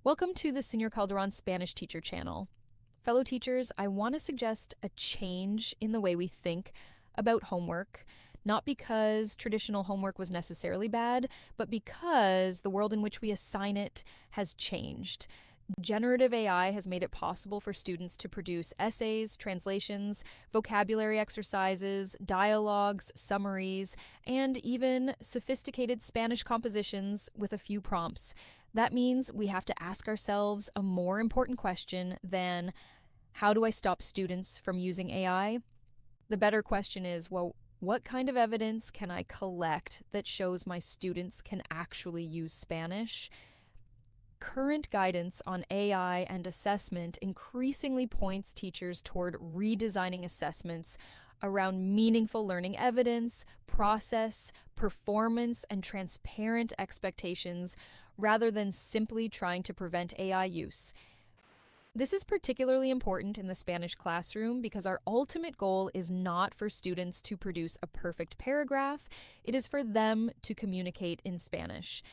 Welcome to the Senior Calderon Spanish Teacher channel. Fellow teachers, I want to suggest a change in the way we think about homework, not because traditional homework was necessarily bad, but because the world in which we assign it has changed. Generative AI has made it possible for students to produce essays, translations, vocabulary exercises, dialogues, summaries, and even sophisticated Spanish compositions with a few prompts. That means we have to ask ourselves a more important question than, how do I stop students from using AI? The better question is, well, what kind of evidence can I collect that shows my students can actually use Spanish? Current guidance on AI and assessment increasingly points teachers toward redesigning assessments around meaningful learning evidence, process, performance, and transparent expectations rather than simply trying to prevent AI use. This is particularly important in the Spanish classroom because our ultimate goal is not for students to produce a perfect paragraph, it is for them to communicate in Spanish.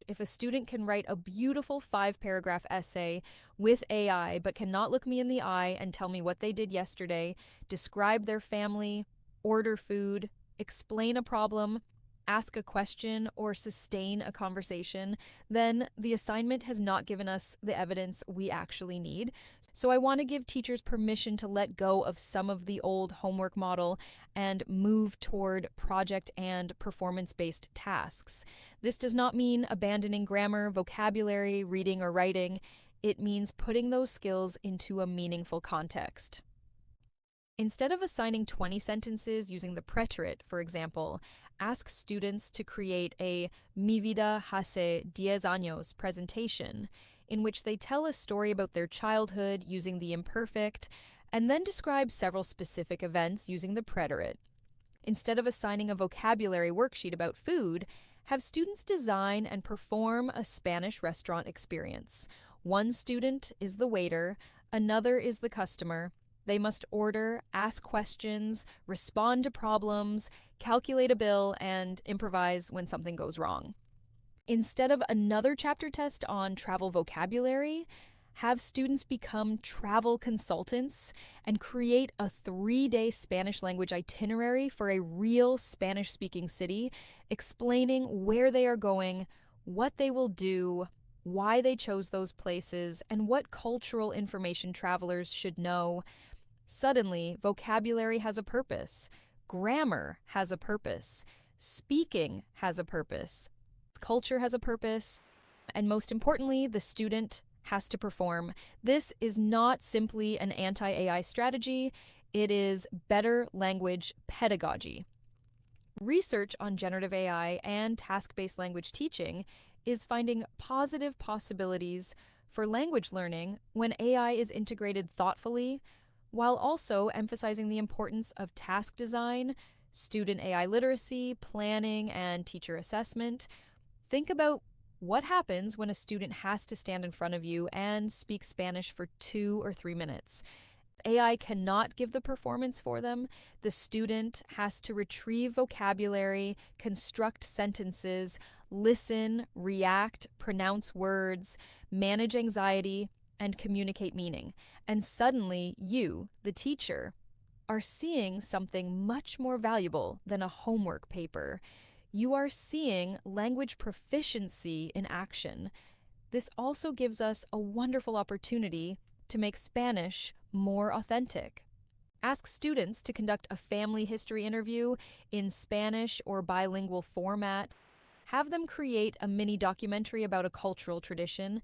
If a student can write a beautiful 5-paragraph essay with AI but cannot look me in the eye and tell me what they did yesterday, describe their family, order food, explain a problem, ask a question, or sustain a conversation, then the assignment has not given us the evidence we actually need. So I want to give teachers permission to let go of some of the old homework model and move toward project and performance-based tasks. This does not mean abandoning grammar, vocabulary, reading, or writing. It means putting those skills into a meaningful context. Instead of assigning 20 sentences using the preterite, for example, ask students to create a Mi vida hace 10 años presentation, in which they tell a story about their childhood using the imperfect, and then describe several specific events using the preterite. Instead of assigning a vocabulary worksheet about food, have students design and perform a Spanish restaurant experience. One student is the waiter, another is the customer. They must order, ask questions, respond to problems, calculate a bill, and improvise when something goes wrong. Instead of another chapter test on travel vocabulary, have students become travel consultants and create a 3-day Spanish language itinerary for a real Spanish-speaking city, explaining where they are going, what they will do, why they chose those places, and what cultural information travelers should know. Suddenly, vocabulary has a purpose, grammar has a purpose, speaking has a purpose, culture has a purpose, and most importantly, the student has to perform. This is not simply an anti-AI strategy, it is better language pedagogy. Research on generative AI and task-based language teaching is finding positive possibilities for language learning when AI is integrated thoughtfully, while also emphasizing the importance of task design, student AI literacy, planning, and teacher assessment. Think about what happens when a student has to stand in front of you and speak Spanish for 2 or 3 minutes. AI cannot give the performance for them. The student has to retrieve vocabulary, construct sentences, listen, react, pronounce words, manage anxiety, and communicate meaning. And suddenly you, the teacher, are seeing something much more valuable than a homework paper. You are seeing language proficiency in action. This also gives us a wonderful opportunity to make Spanish more authentic. Ask students to conduct a family history interview in Spanish or bilingual format. Have them create a mini documentary about a cultural tradition.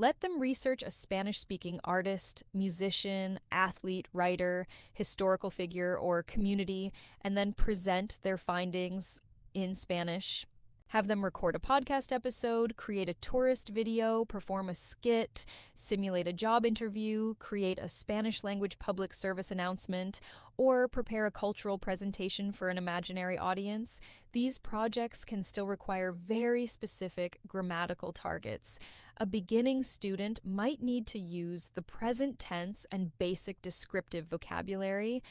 Let them research a Spanish-speaking artist, musician, athlete, writer, historical figure, or community, and then present their findings in Spanish. Have them record a podcast episode, create a tourist video, perform a skit, simulate a job interview, create a Spanish language public service announcement, or prepare a cultural presentation for an imaginary audience. These projects can still require very specific grammatical targets. A beginning student might need to use the present tense and basic descriptive vocabulary.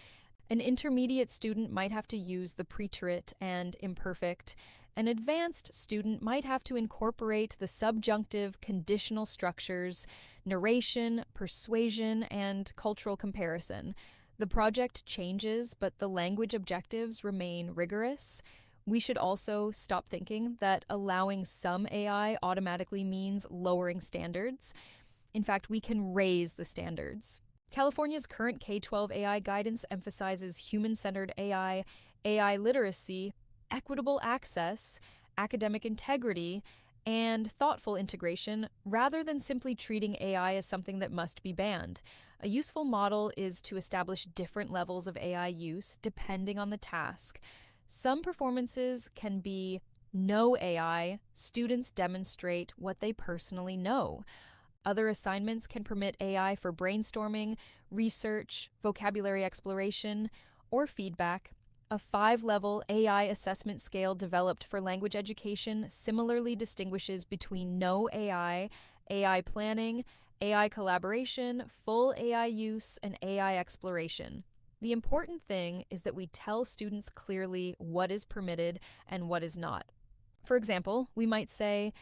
An intermediate student might have to use the preterite and imperfect, An advanced student might have to incorporate the subjunctive conditional structures, narration, persuasion, and cultural comparison. The project changes, but the language objectives remain rigorous. We should also stop thinking that allowing some AI automatically means lowering standards. In fact, we can raise the standards. California's current K-12 AI guidance emphasizes human-centered AI, AI literacy, equitable access, academic integrity, and thoughtful integration rather than simply treating AI as something that must be banned. A useful model is to establish different levels of AI use depending on the task. Some performances can be no AI, students demonstrate what they personally know. Other assignments can permit AI for brainstorming, research, vocabulary exploration, or feedback. A 5-level AI assessment scale developed for language education similarly distinguishes between no AI, AI planning, AI collaboration, full AI use, and AI exploration. The important thing is that we tell students clearly what is permitted and what is not. For example, we might say,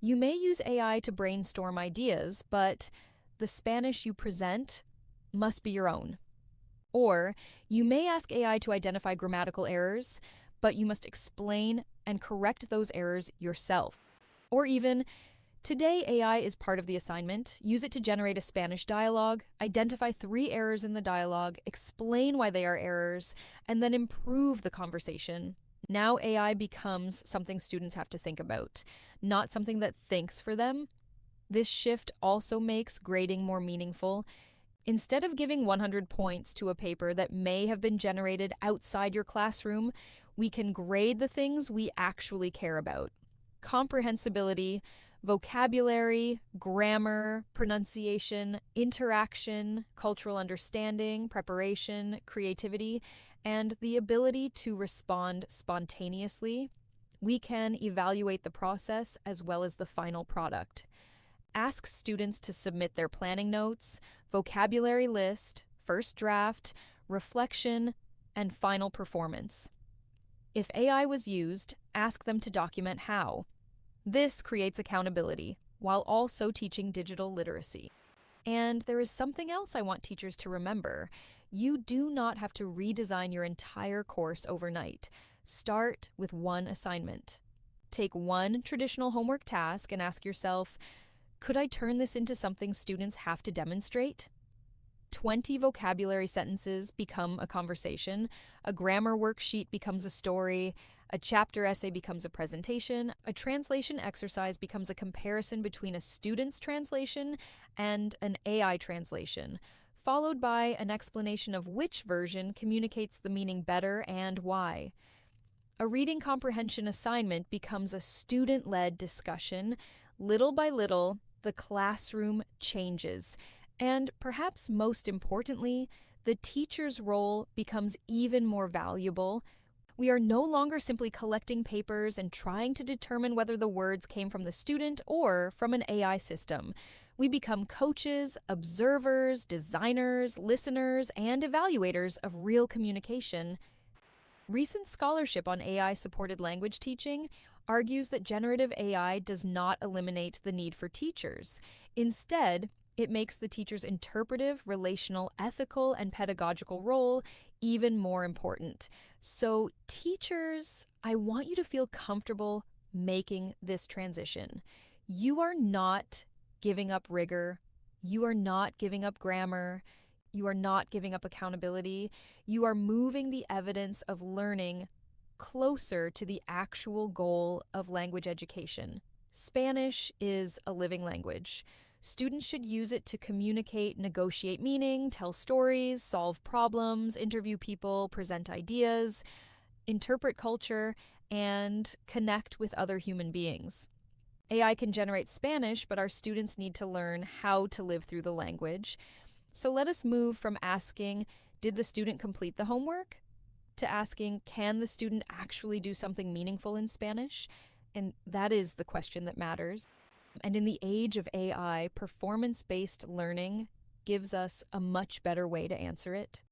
you may use AI to brainstorm ideas, but the Spanish you present must be your own. Or, you may ask AI to identify grammatical errors, but you must explain and correct those errors yourself. Or even, today AI is part of the assignment. Use it to generate a Spanish dialogue, identify 3 errors in the dialogue, explain why they are errors, and then improve the conversation. Now AI becomes something students have to think about, not something that thinks for them. This shift also makes grading more meaningful. Instead of giving 100 points to a paper that may have been generated outside your classroom, we can grade the things we actually care about. Comprehensibility, vocabulary, grammar, pronunciation, interaction, cultural understanding, preparation, creativity, and the ability to respond spontaneously. We can evaluate the process as well as the final product. Ask students to submit their planning notes, vocabulary list, first draft, reflection, and final performance. If AI was used, ask them to document how. This creates accountability, while also teaching digital literacy. And there is something else I want teachers to remember. You do not have to redesign your entire course overnight. Start with one assignment. Take one traditional homework task and ask yourself, could I turn this into something students have to demonstrate? 20 vocabulary sentences become a conversation, a grammar worksheet becomes a story, a chapter essay becomes a presentation, a translation exercise becomes a comparison between a student's translation and an AI translation, followed by an explanation of which version communicates the meaning better and why. A reading comprehension assignment becomes a student-led discussion. Little by little, the classroom changes. And perhaps most importantly, the teacher's role becomes even more valuable. We are no longer simply collecting papers and trying to determine whether the words came from the student or from an AI system. We become coaches, observers, designers, listeners, and evaluators of real communication. Recent scholarship on AI-supported language teaching argues that generative AI does not eliminate the need for teachers. Instead, it makes the teacher's interpretive, relational, ethical, and pedagogical role even more important. So, teachers, I want you to feel comfortable making this transition. You are not giving up rigor. You are not giving up grammar. You are not giving up accountability. You are moving the evidence of learning closer to the actual goal of language education. Spanish is a living language. Students should use it to communicate, negotiate meaning, tell stories, solve problems, interview people, present ideas, interpret culture, and connect with other human beings. AI can generate Spanish, but our students need to learn how to live through the language. So let us move from asking, did the student complete the homework? To asking, can the student actually do something meaningful in Spanish? And that is the question that matters. And in the age of AI, performance-based learning gives us a much better way to answer it.